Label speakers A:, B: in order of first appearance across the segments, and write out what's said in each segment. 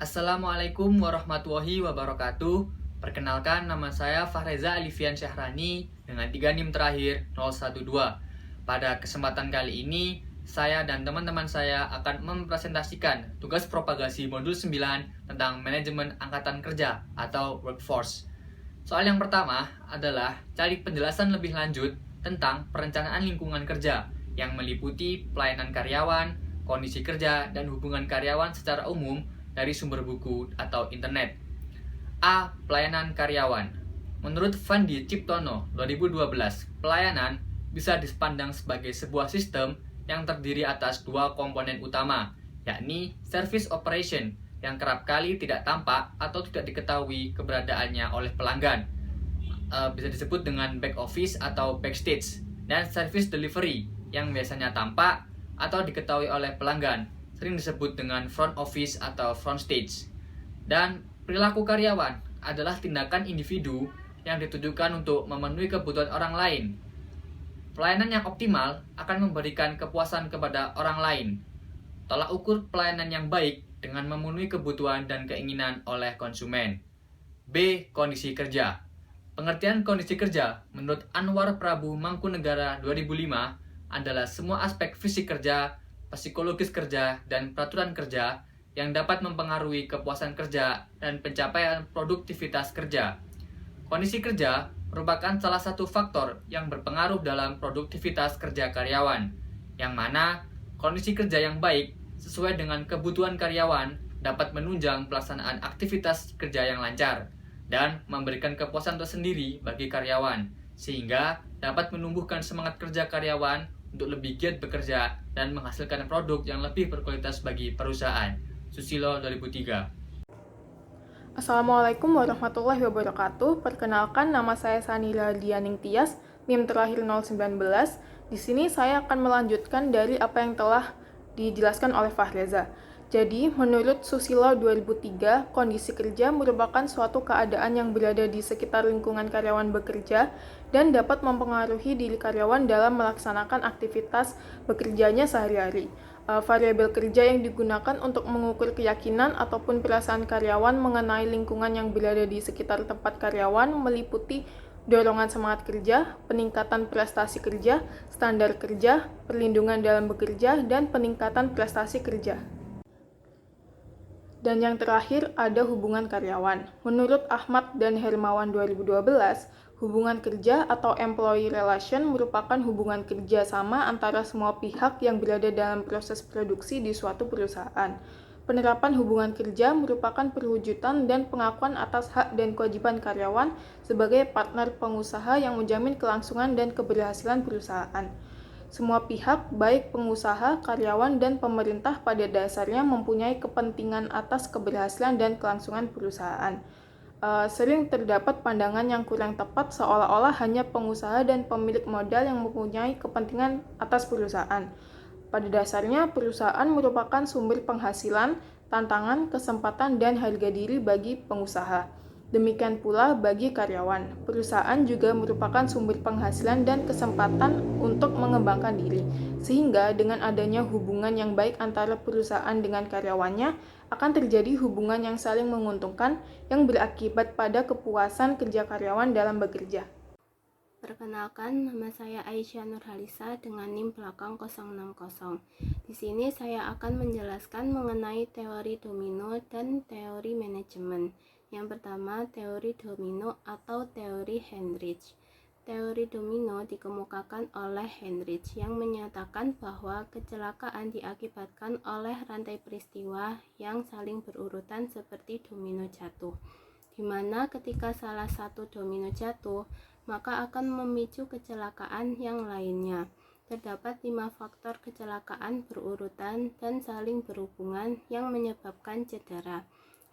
A: Assalamualaikum warahmatullahi wabarakatuh. Perkenalkan, nama saya Fahreza Alifian Syahrani dengan 3 NIM terakhir 012. Pada kesempatan kali ini, saya dan teman-teman saya akan mempresentasikan tugas propagasi modul 9 tentang manajemen angkatan kerja atau workforce. Soal yang pertama adalah cari penjelasan lebih lanjut tentang perencanaan lingkungan kerja yang meliputi pelayanan karyawan, kondisi kerja, dan hubungan karyawan secara umum dari sumber buku atau internet. A. Pelayanan karyawan. Menurut Fandi Ciptono 2012, pelayanan bisa dipandang sebagai sebuah sistem yang terdiri atas dua komponen utama, yakni service operation yang kerap kali tidak tampak atau tidak diketahui keberadaannya oleh pelanggan. Bisa disebut dengan back office atau backstage, dan service delivery yang biasanya tampak atau diketahui oleh pelanggan, sering disebut dengan front office atau front stage. Dan perilaku karyawan adalah tindakan individu yang ditujukan untuk memenuhi kebutuhan orang lain. Pelayanan yang optimal akan memberikan kepuasan kepada orang lain. Tolak ukur pelayanan yang baik dengan memenuhi kebutuhan dan keinginan oleh konsumen. B. Kondisi kerja. Pengertian kondisi kerja menurut Anwar Prabu Mangkunegara 2005 adalah semua aspek fisik kerja, psikologis kerja, dan peraturan kerja yang dapat mempengaruhi kepuasan kerja dan pencapaian produktivitas kerja. Kondisi kerja merupakan salah satu faktor yang berpengaruh dalam produktivitas kerja karyawan, yang mana kondisi kerja yang baik sesuai dengan kebutuhan karyawan dapat menunjang pelaksanaan aktivitas kerja yang lancar dan memberikan kepuasan tersendiri bagi karyawan, sehingga dapat menumbuhkan semangat kerja karyawan untuk lebih giat bekerja dan menghasilkan produk yang lebih berkualitas bagi perusahaan. Susilo 2003.
B: Assalamualaikum warahmatullahi wabarakatuh. Perkenalkan, nama saya Sanira Dianing Tias, NIM terakhir 019. Di sini saya akan melanjutkan dari apa yang telah dijelaskan oleh Fahreza. Jadi, menurut Susilo 2003, kondisi kerja merupakan suatu keadaan yang berada di sekitar lingkungan karyawan bekerja dan dapat mempengaruhi diri karyawan dalam melaksanakan aktivitas bekerjanya sehari-hari. Variabel kerja yang digunakan untuk mengukur keyakinan ataupun perasaan karyawan mengenai lingkungan yang berada di sekitar tempat karyawan meliputi dorongan semangat kerja, peningkatan prestasi kerja, standar kerja, perlindungan dalam bekerja, dan peningkatan prestasi kerja. Dan yang terakhir ada hubungan karyawan. Menurut Ahmad dan Hermawan 2012, hubungan kerja atau employee relation merupakan hubungan kerja sama antara semua pihak yang berada dalam proses produksi di suatu perusahaan. Penerapan hubungan kerja merupakan perwujudan dan pengakuan atas hak dan kewajiban karyawan sebagai partner pengusaha yang menjamin kelangsungan dan keberhasilan perusahaan. Semua pihak, baik pengusaha, karyawan, dan pemerintah pada dasarnya mempunyai kepentingan atas keberhasilan dan kelangsungan perusahaan. Sering terdapat pandangan yang kurang tepat seolah-olah hanya pengusaha dan pemilik modal yang mempunyai kepentingan atas perusahaan. Pada dasarnya, perusahaan merupakan sumber penghasilan, tantangan, kesempatan, dan harga diri bagi pengusaha. Demikian pula bagi karyawan. Perusahaan juga merupakan sumber penghasilan dan kesempatan untuk mengembangkan diri. Sehingga dengan adanya hubungan yang baik antara perusahaan dengan karyawannya, akan terjadi hubungan yang saling menguntungkan yang berakibat pada kepuasan kerja karyawan dalam bekerja.
C: Perkenalkan, nama saya Aisyah Nurhalisa dengan NIM belakang 060. Di sini saya akan menjelaskan mengenai teori domino dan teori manajemen. Yang pertama, teori domino atau teori Heinrich. Teori domino dikemukakan oleh Heinrich yang menyatakan bahwa kecelakaan diakibatkan oleh rantai peristiwa yang saling berurutan seperti domino jatuh, di mana ketika salah satu domino jatuh, maka akan memicu kecelakaan yang lainnya. Terdapat 5 faktor kecelakaan berurutan dan saling berhubungan yang menyebabkan cedera,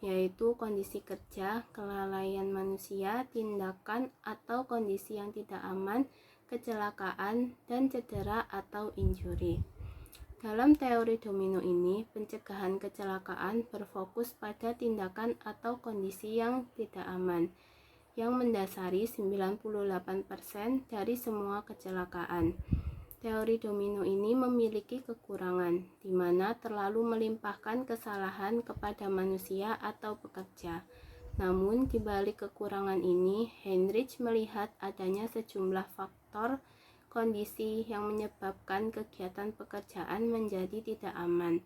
C: yaitu kondisi kerja, kelalaian manusia, tindakan atau kondisi yang tidak aman, kecelakaan, dan cedera atau injury. Dalam teori domino ini, pencegahan kecelakaan berfokus pada tindakan atau kondisi yang tidak aman, yang mendasari 98% dari semua kecelakaan. Teori domino ini memiliki kekurangan, di mana terlalu melimpahkan kesalahan kepada manusia atau pekerja. Namun, di balik kekurangan ini, Heinrich melihat adanya sejumlah faktor kondisi yang menyebabkan kegiatan pekerjaan menjadi tidak aman.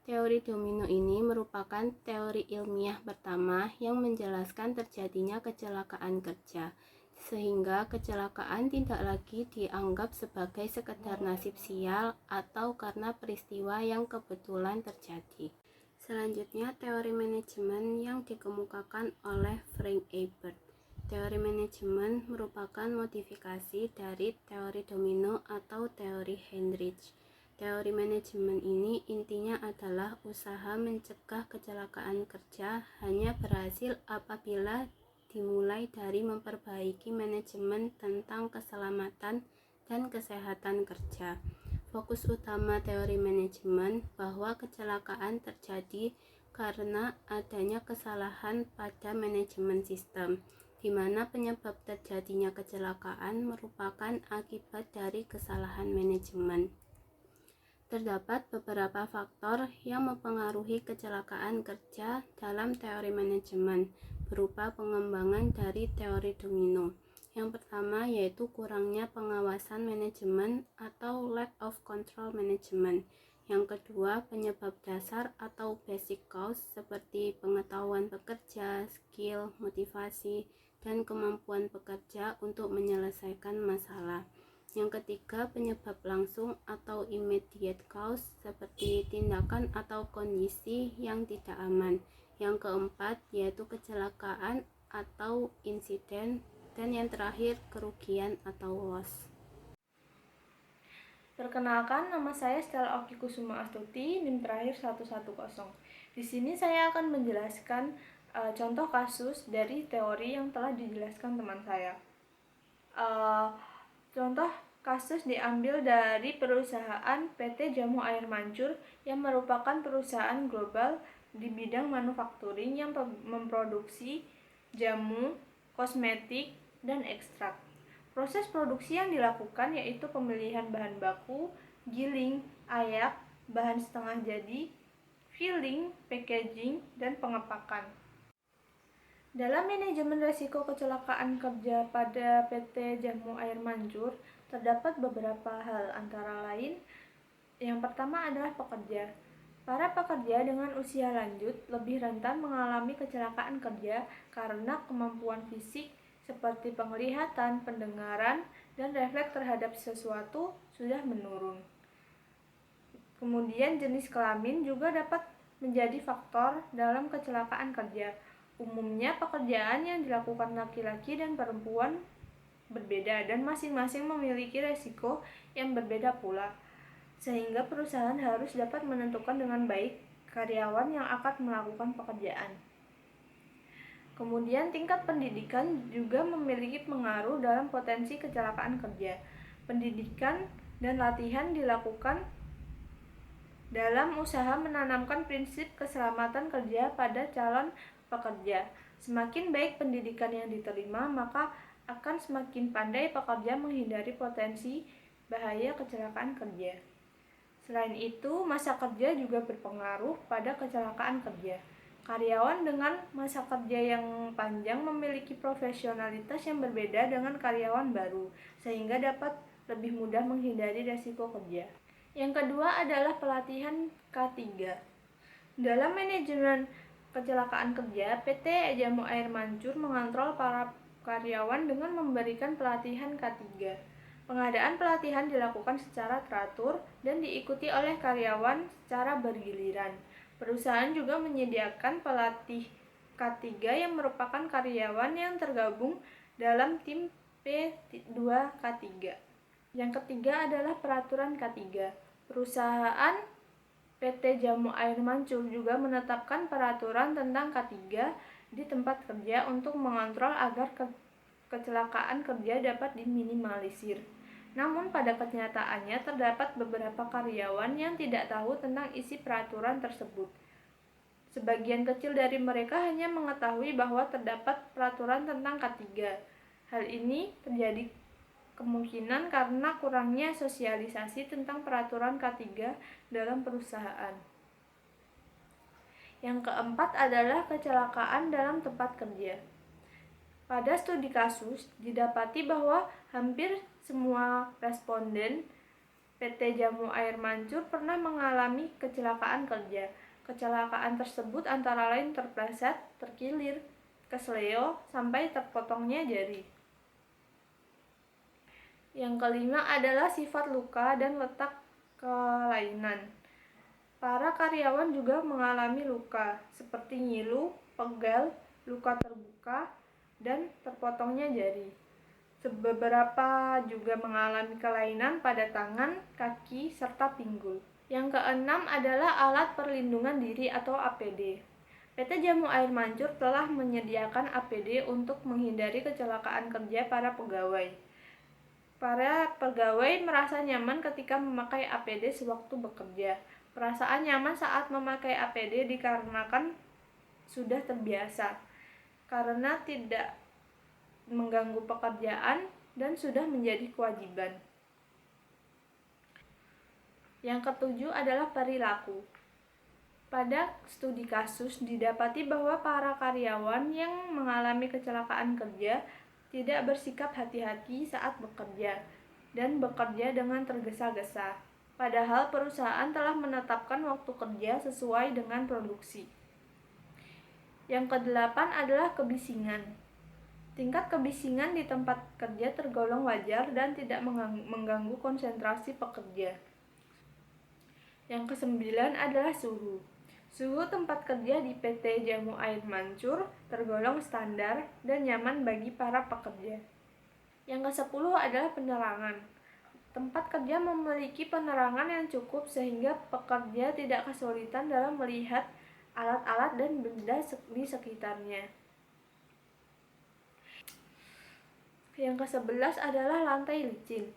C: Teori domino ini merupakan teori ilmiah pertama yang menjelaskan terjadinya kecelakaan kerja, sehingga kecelakaan tidak lagi dianggap sebagai sekedar nasib sial atau karena peristiwa yang kebetulan terjadi. Selanjutnya, teori manajemen yang dikemukakan oleh Frank Ebert. Teori manajemen merupakan modifikasi dari teori domino atau teori Heinrich. Teori manajemen ini intinya adalah usaha mencegah kecelakaan kerja hanya berhasil apabila dimulai dari memperbaiki manajemen tentang keselamatan dan kesehatan kerja. Fokus utama teori manajemen bahwa kecelakaan terjadi karena adanya kesalahan pada manajemen sistem, di mana penyebab terjadinya kecelakaan merupakan akibat dari kesalahan manajemen. Terdapat beberapa faktor yang mempengaruhi kecelakaan kerja dalam teori manajemen, berupa pengembangan dari teori domino. Yang pertama yaitu kurangnya pengawasan manajemen atau lack of control management. Yang kedua, penyebab dasar atau basic cause seperti pengetahuan pekerja, skill, motivasi, dan kemampuan pekerja untuk menyelesaikan masalah. Yang ketiga, penyebab langsung atau immediate cause seperti tindakan atau kondisi yang tidak aman. Yang keempat, yaitu kecelakaan atau insiden. Dan yang terakhir, kerugian atau loss.
B: Perkenalkan, nama saya Stella Oki Kusuma Astuti, NIM terakhir 110. Di sini saya akan menjelaskan contoh kasus dari teori yang telah dijelaskan teman saya. Contoh kasus diambil dari perusahaan PT Jamu Air Mancur yang merupakan perusahaan global di bidang manufacturing yang memproduksi jamu, kosmetik, dan ekstrak. Proses produksi yang dilakukan yaitu pemilihan bahan baku, giling, ayak, bahan setengah jadi, filling, packaging, dan pengepakan. Dalam manajemen risiko kecelakaan kerja pada PT Jamu Air Mancur, terdapat beberapa hal, antara lain yang pertama adalah pekerja. Para pekerja dengan usia lanjut lebih rentan mengalami kecelakaan kerja karena kemampuan fisik seperti penglihatan, pendengaran, dan refleks terhadap sesuatu sudah menurun. Kemudian jenis kelamin juga dapat menjadi faktor dalam kecelakaan kerja. Umumnya pekerjaan yang dilakukan laki-laki dan perempuan berbeda dan masing-masing memiliki resiko yang berbeda pula, sehingga perusahaan harus dapat menentukan dengan baik karyawan yang akan melakukan pekerjaan. Kemudian tingkat pendidikan juga memiliki pengaruh dalam potensi kecelakaan kerja. Pendidikan dan latihan dilakukan dalam usaha menanamkan prinsip keselamatan kerja pada calon pekerja. Semakin baik pendidikan yang diterima, maka akan semakin pandai pekerja menghindari potensi bahaya kecelakaan kerja. Selain itu, masa kerja juga berpengaruh pada kecelakaan kerja. Karyawan dengan masa kerja yang panjang memiliki profesionalitas yang berbeda dengan karyawan baru, sehingga dapat lebih mudah menghindari risiko kerja. Yang kedua adalah pelatihan K3. Dalam manajemen kecelakaan kerja, PT Jamu Air Mancur mengontrol para karyawan dengan memberikan pelatihan K3. Pengadaan pelatihan dilakukan secara teratur dan diikuti oleh karyawan secara bergiliran. Perusahaan juga menyediakan pelatih K3 yang merupakan karyawan yang tergabung dalam tim P2K3. Yang ketiga adalah peraturan K3. Perusahaan PT Jamu Air Mancur juga menetapkan peraturan tentang K3 di tempat kerja untuk mengontrol agar kecelakaan kerja dapat diminimalisir. Namun pada kenyataannya terdapat beberapa karyawan yang tidak tahu tentang isi peraturan tersebut. Sebagian kecil dari mereka hanya mengetahui bahwa terdapat peraturan tentang K3. Hal ini terjadi kemungkinan karena kurangnya sosialisasi tentang peraturan K3 dalam perusahaan. Yang keempat adalah kecelakaan dalam tempat kerja. Pada studi kasus, didapati bahwa hampir semua responden PT Jamu Air Mancur pernah mengalami kecelakaan kerja. Kecelakaan tersebut antara lain terpleset, terkilir, kesleo, sampai terpotongnya jari. Yang kelima adalah sifat luka dan letak kelainan. Para karyawan juga mengalami luka, seperti nyilu, pegal, luka terbuka, dan terpotongnya jari. Beberapa juga mengalami kelainan pada tangan, kaki, serta pinggul. Yang keenam adalah alat perlindungan diri atau APD. PT Jamu Air Mancur telah menyediakan APD untuk menghindari kecelakaan kerja para pegawai. Para pegawai merasa nyaman ketika memakai APD sewaktu bekerja. Perasaan nyaman saat memakai APD dikarenakan sudah terbiasa, karena tidak mengganggu pekerjaan dan sudah menjadi kewajiban. Yang ketujuh adalah perilaku. Pada studi kasus didapati bahwa para karyawan yang mengalami kecelakaan kerja tidak bersikap hati-hati saat bekerja dan bekerja dengan tergesa-gesa. Padahal perusahaan telah menetapkan waktu kerja sesuai dengan produksi. Yang kedelapan adalah kebisingan. Tingkat kebisingan di tempat kerja tergolong wajar dan tidak mengganggu konsentrasi pekerja. Yang kesembilan adalah suhu. Suhu tempat kerja di PT Jamu Air Mancur tergolong standar dan nyaman bagi para pekerja. Yang kesepuluh adalah penerangan. Tempat kerja memiliki penerangan yang cukup sehingga pekerja tidak kesulitan dalam melihat alat-alat dan benda di sekitarnya. Yang ke-11 adalah lantai licin.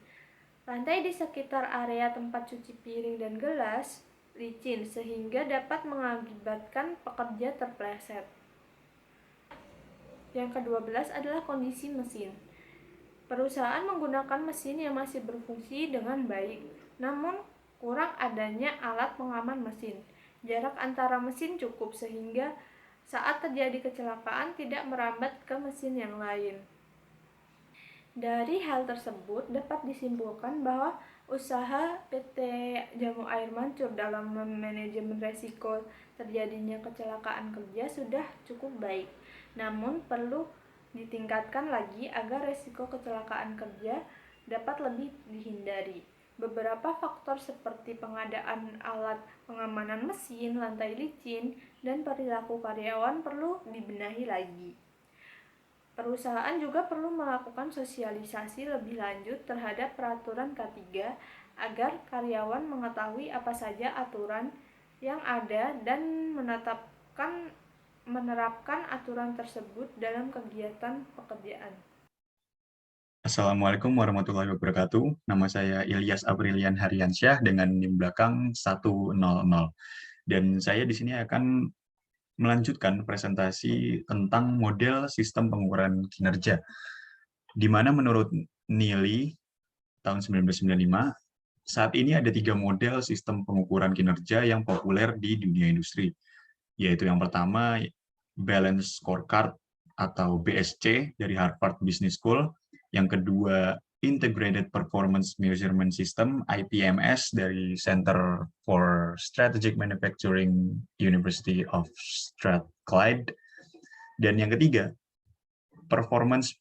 B: Lantai di sekitar area tempat cuci piring dan gelas licin sehingga dapat mengakibatkan pekerja terpleset. Yang ke-12 adalah kondisi mesin. Perusahaan menggunakan mesin yang masih berfungsi dengan baik, namun kurang adanya alat pengaman mesin. Jarak antara mesin cukup sehingga saat terjadi kecelakaan tidak merambat ke mesin yang lain. Dari hal tersebut dapat disimpulkan bahwa usaha PT Jamu Air Mancur dalam manajemen resiko terjadinya kecelakaan kerja sudah cukup baik. Namun perlu ditingkatkan lagi agar resiko kecelakaan kerja dapat lebih dihindari. Beberapa faktor seperti pengadaan alat pengamanan mesin, lantai licin, dan perilaku karyawan perlu dibenahi lagi. Perusahaan juga perlu melakukan sosialisasi lebih lanjut terhadap peraturan K3 agar karyawan mengetahui apa saja aturan yang ada dan menerapkan aturan tersebut dalam kegiatan pekerjaan.
D: Assalamualaikum warahmatullahi wabarakatuh. Nama saya Ilyas Aprilian Haryansyah dengan NIM belakang 100. Dan saya di sini akan melanjutkan presentasi tentang model sistem pengukuran kinerja, di mana menurut Neely tahun 1995, saat ini ada 3 model sistem pengukuran kinerja yang populer di dunia industri, yaitu yang pertama, Balanced Scorecard atau BSC dari Harvard Business School, yang kedua, Integrated Performance Measurement System, IPMS, dari Center for Strategic Manufacturing, University of Strathclyde. Dan yang ketiga, Performance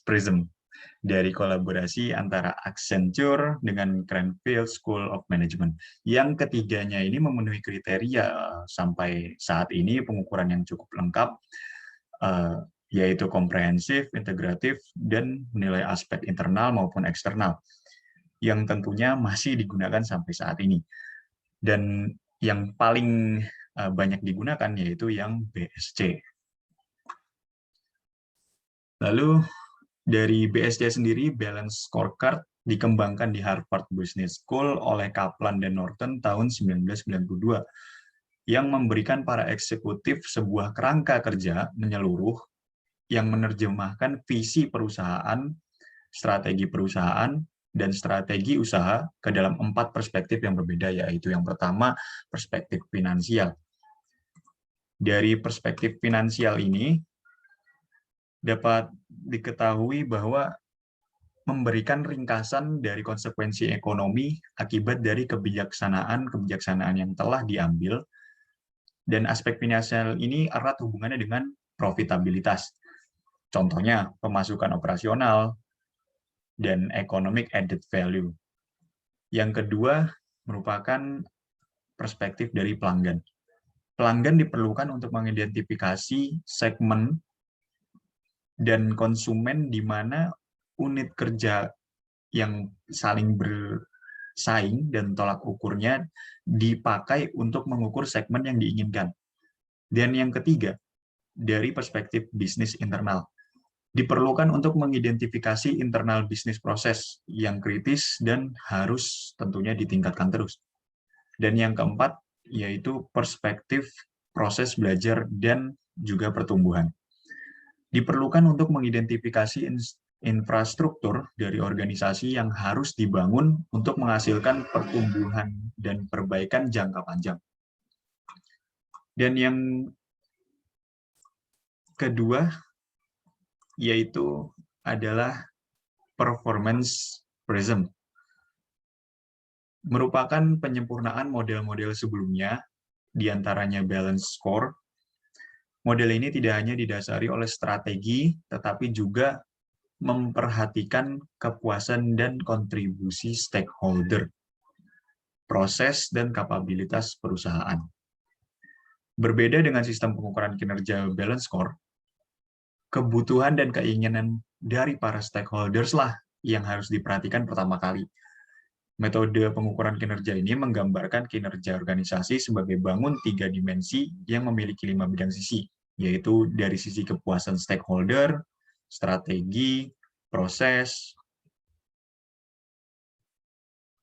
D: Prism, dari kolaborasi antara Accenture dengan Cranfield School of Management. Yang ketiganya ini memenuhi kriteria sampai saat ini pengukuran yang cukup lengkap, yaitu komprehensif, integratif, dan menilai aspek internal maupun eksternal, yang tentunya masih digunakan sampai saat ini. Dan yang paling banyak digunakan yaitu yang BSC. Lalu dari BSC sendiri, Balanced Scorecard dikembangkan di Harvard Business School oleh Kaplan dan Norton tahun 1992, yang memberikan para eksekutif sebuah kerangka kerja menyeluruh yang menerjemahkan visi perusahaan, strategi perusahaan, dan strategi usaha ke dalam 4 perspektif yang berbeda, yaitu yang pertama, perspektif finansial. Dari perspektif finansial ini, dapat diketahui bahwa memberikan ringkasan dari konsekuensi ekonomi akibat dari kebijaksanaan yang telah diambil, dan aspek finansial ini erat hubungannya dengan profitabilitas. Contohnya, pemasukan operasional dan economic added value. Yang kedua, merupakan perspektif dari pelanggan. Pelanggan diperlukan untuk mengidentifikasi segmen dan konsumen di mana unit kerja yang saling bersaing dan tolak ukurnya dipakai untuk mengukur segmen yang diinginkan. Dan yang ketiga, dari perspektif bisnis internal. Diperlukan untuk mengidentifikasi internal bisnis proses yang kritis dan harus tentunya ditingkatkan terus. Dan yang keempat, yaitu perspektif proses belajar dan juga pertumbuhan. Diperlukan untuk mengidentifikasi infrastruktur dari organisasi yang harus dibangun untuk menghasilkan pertumbuhan dan perbaikan jangka panjang. Dan yang kedua, yaitu adalah performance prism. Merupakan penyempurnaan model-model sebelumnya, diantaranya balance score. Model ini tidak hanya didasari oleh strategi, tetapi juga memperhatikan kepuasan dan kontribusi stakeholder, proses dan kapabilitas perusahaan. Berbeda dengan sistem pengukuran kinerja balance score, kebutuhan dan keinginan dari para stakeholders lah yang harus diperhatikan pertama kali. Metode pengukuran kinerja ini menggambarkan kinerja organisasi sebagai bangun 3 dimensi yang memiliki 5 bidang sisi, yaitu dari sisi kepuasan stakeholder, strategi, proses,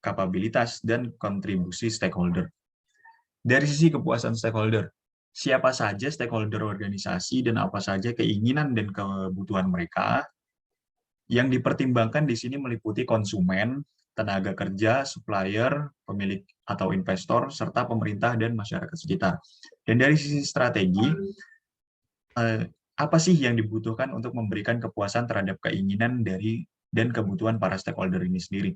D: kapabilitas, dan kontribusi stakeholder. Dari sisi kepuasan stakeholder, siapa saja stakeholder organisasi dan apa saja keinginan dan kebutuhan mereka. Yang dipertimbangkan di sini meliputi konsumen, tenaga kerja, supplier, pemilik atau investor, serta pemerintah dan masyarakat sekitar. Dan dari sisi strategi, apa sih yang dibutuhkan untuk memberikan kepuasan terhadap keinginan dari dan kebutuhan para stakeholder ini sendiri?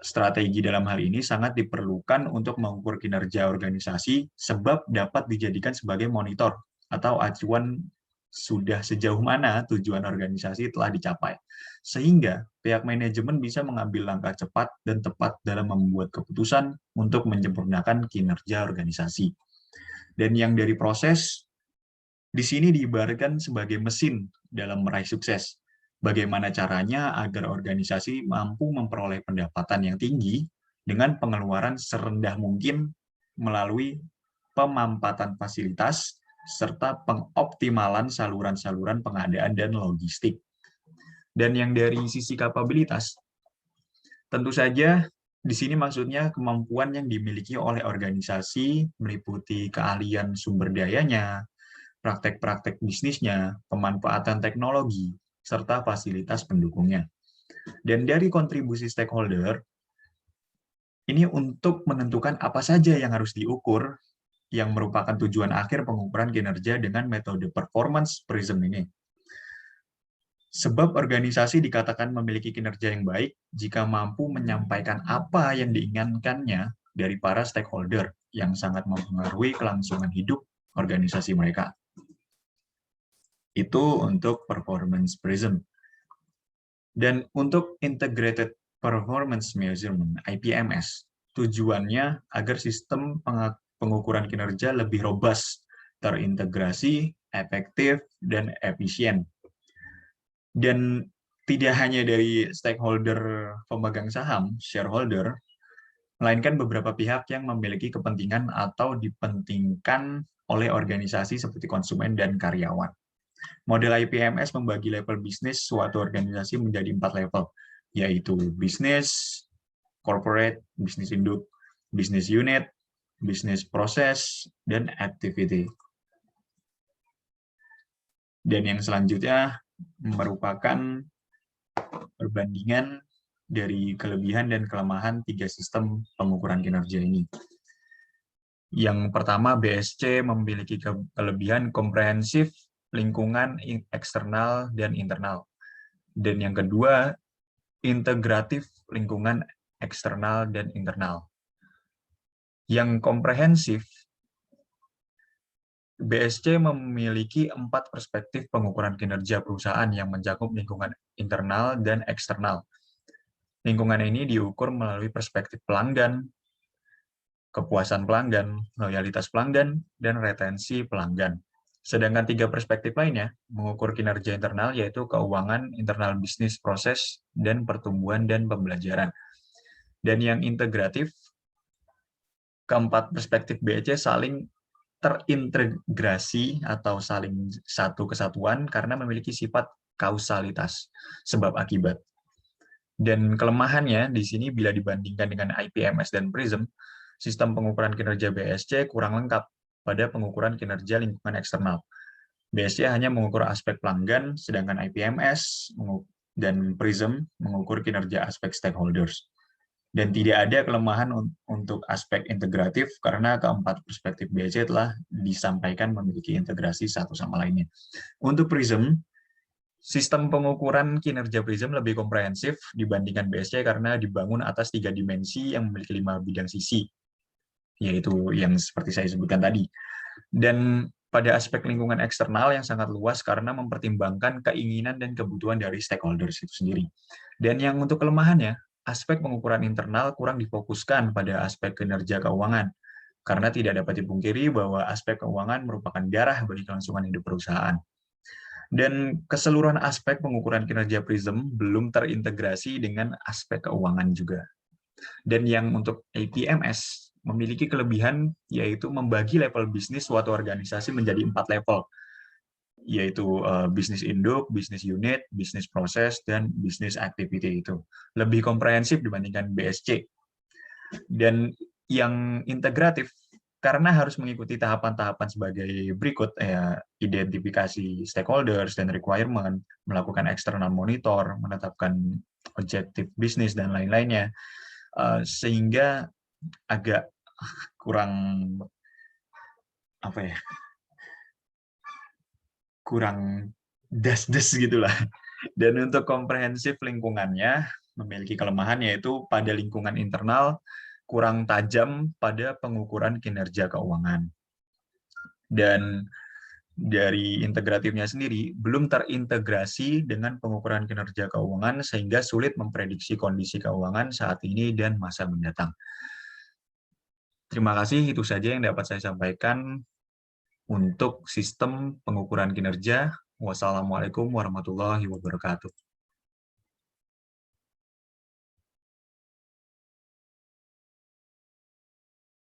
D: Strategi dalam hal ini sangat diperlukan untuk mengukur kinerja organisasi sebab dapat dijadikan sebagai monitor atau acuan sudah sejauh mana tujuan organisasi telah dicapai. Sehingga pihak manajemen bisa mengambil langkah cepat dan tepat dalam membuat keputusan untuk menyempurnakan kinerja organisasi. Dan yang dari proses, di sini diibaratkan sebagai mesin dalam meraih sukses. Bagaimana caranya agar organisasi mampu memperoleh pendapatan yang tinggi dengan pengeluaran serendah mungkin melalui pemampatan fasilitas serta pengoptimalan saluran-saluran pengadaan dan logistik. Dan yang dari sisi kapabilitas, tentu saja di sini maksudnya kemampuan yang dimiliki oleh organisasi meliputi keahlian sumber dayanya, praktek-praktek bisnisnya, pemanfaatan teknologi, serta fasilitas pendukungnya. Dan dari kontribusi stakeholder, ini untuk menentukan apa saja yang harus diukur, yang merupakan tujuan akhir pengukuran kinerja dengan metode performance prism ini. Sebab organisasi dikatakan memiliki kinerja yang baik jika mampu menyampaikan apa yang diinginkannya dari para stakeholder yang sangat mempengaruhi kelangsungan hidup organisasi mereka. Itu untuk performance prism. Dan untuk integrated performance measurement, IPMS, tujuannya agar sistem pengukuran kinerja lebih robust, terintegrasi, efektif, dan efisien. Dan tidak hanya dari stakeholder pemegang saham, shareholder, melainkan beberapa pihak yang memiliki kepentingan atau dipentingkan oleh organisasi seperti konsumen dan karyawan. Model IPMS membagi level bisnis suatu organisasi menjadi 4 level, yaitu bisnis, corporate, bisnis induk, bisnis unit, bisnis proses, dan activity. Dan yang selanjutnya merupakan perbandingan dari kelebihan dan kelemahan 3 sistem pengukuran kinerja ini. Yang pertama, BSC memiliki kelebihan komprehensif, lingkungan eksternal dan internal. Dan yang kedua, integratif, lingkungan eksternal dan internal. Yang komprehensif, BSC memiliki 4 perspektif pengukuran kinerja perusahaan yang mencakup lingkungan internal dan eksternal. Lingkungan ini diukur melalui perspektif pelanggan, kepuasan pelanggan, loyalitas pelanggan, dan retensi pelanggan. Sedangkan 3 perspektif lainnya mengukur kinerja internal, yaitu keuangan, internal bisnis proses, dan pertumbuhan dan pembelajaran. Dan yang integratif, keempat perspektif BSC saling terintegrasi atau saling satu kesatuan karena memiliki sifat kausalitas, sebab akibat. Dan kelemahannya di sini bila dibandingkan dengan IPMS dan PRISM, sistem pengukuran kinerja BSC kurang lengkap pada pengukuran kinerja lingkungan eksternal. BSC hanya mengukur aspek pelanggan, sedangkan IPMS dan PRISM mengukur kinerja aspek stakeholders. Dan tidak ada kelemahan untuk aspek integratif karena keempat perspektif BSC telah disampaikan memiliki integrasi satu sama lainnya. Untuk PRISM, sistem pengukuran kinerja PRISM lebih komprehensif dibandingkan BSC karena dibangun atas 3 dimensi yang memiliki 5 bidang sisi, yaitu yang seperti saya sebutkan tadi. Dan pada aspek lingkungan eksternal yang sangat luas karena mempertimbangkan keinginan dan kebutuhan dari stakeholders itu sendiri. Dan yang untuk kelemahannya, aspek pengukuran internal kurang difokuskan pada aspek kinerja keuangan, karena tidak dapat dipungkiri bahwa aspek keuangan merupakan darah bagi kelangsungan hidup perusahaan. Dan keseluruhan aspek pengukuran kinerja PRISM belum terintegrasi dengan aspek keuangan juga. Dan yang untuk APMS memiliki kelebihan yaitu membagi level bisnis suatu organisasi menjadi 4 level, yaitu bisnis induk, bisnis unit, bisnis proses, dan bisnis activity itu. Lebih komprehensif dibandingkan BSC. Dan yang integratif, karena harus mengikuti tahapan-tahapan sebagai berikut, identifikasi stakeholders dan requirement, melakukan external monitor, menetapkan objektif bisnis, dan lain-lainnya, sehingga agak kurang kurang das-das gitulah. Dan untuk komprehensif lingkungannya memiliki kelemahan yaitu pada lingkungan internal kurang tajam pada pengukuran kinerja keuangan. Dan dari integratifnya sendiri belum terintegrasi dengan pengukuran kinerja keuangan sehingga sulit memprediksi kondisi keuangan saat ini dan masa mendatang. Terima kasih, itu saja yang dapat saya sampaikan untuk sistem pengukuran kinerja. Wassalamualaikum warahmatullahi wabarakatuh.